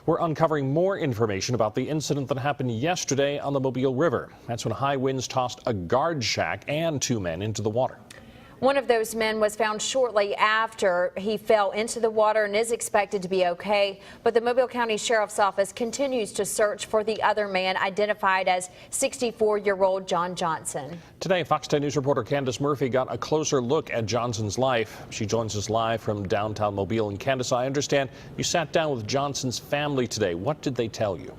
We're uncovering more information about the incident that happened yesterday on the Mobile River. That's when high winds tossed a guard shack and 2 men into the water. One of those men was found shortly after he fell into the water and is expected to be okay. But the Mobile County Sheriff's Office continues to search for the other man, identified as 64-year-old John Johnson. Today, Fox 10 News reporter Candace Murphy got a closer look at Johnson's life. She joins us live from downtown Mobile. And Candace, I understand you sat down with Johnson's family today. What did they tell you?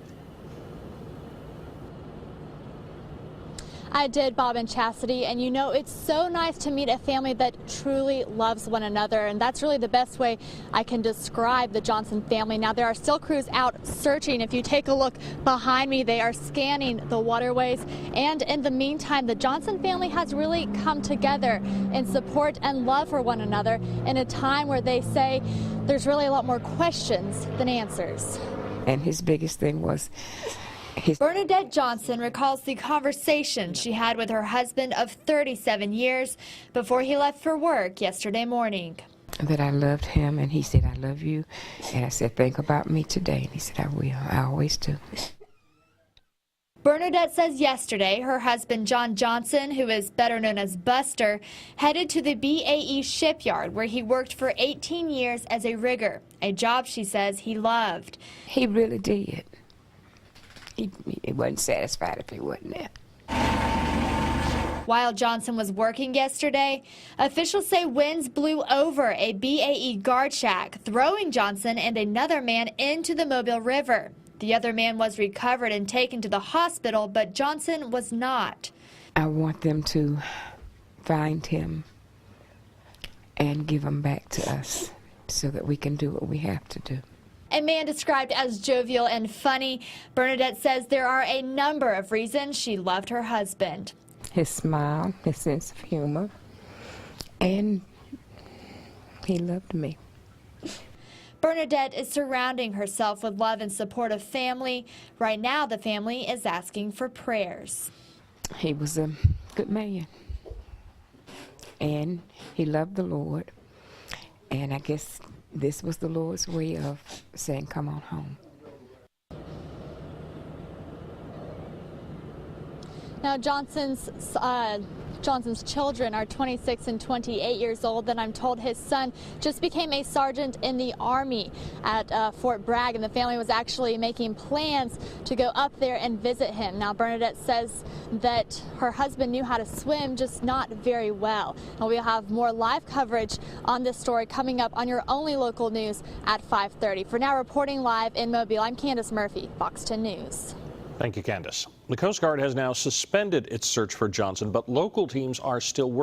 I did, Bob and Chastity, and you know, it's so nice to meet a family that truly loves one another, and that's really the best way I can describe the Johnson family. Now, there are still crews out searching. If you take a look behind me, they are scanning the waterways, and in the meantime, the Johnson family has really come together in support and love for one another in a time where they say there's really a lot more questions than answers. And his biggest thing was Bernadette Johnson recalls the conversation she had with her husband of 37 years before he left for work yesterday morning. That I loved him, and he said, "I love you." And I said, "Think about me today." And he said, "I will. I always do." Bernadette says yesterday her husband John Johnson, who is better known as Buster, headed to the BAE shipyard where he worked for 18 years as a rigger, a job she says he loved. He really did. He wasn't satisfied if he wasn't there. While Johnson was working yesterday, officials say winds blew over a BAE guard shack, throwing Johnson and another man into the Mobile River. The other man was recovered and taken to the hospital, but Johnson was not. I want them to find him and give him back to us so that we can do what we have to do. A man described as jovial and funny, Bernadette says there are a number of reasons she loved her husband. His smile, his sense of humor, and he loved me. Bernadette is surrounding herself with love and support of family. Right now, the family is asking for prayers. He was a good man, and he loved the Lord, and I guess this was the Lord's way of saying, "Come on home." Now, Johnson's children are 26 and 28 years old. Then I'm told his son just became a sergeant in the Army at Fort Bragg, and the family was actually making plans to go up there and visit him. Now, Bernadette says that her husband knew how to swim, just not very well. And we'll have more live coverage on this story coming up on your only local news at 5:30. For now, reporting live in Mobile, I'm Candace Murphy, Fox 10 News. Thank you, Candace. The Coast Guard has now suspended its search for Johnson, but local teams are still working.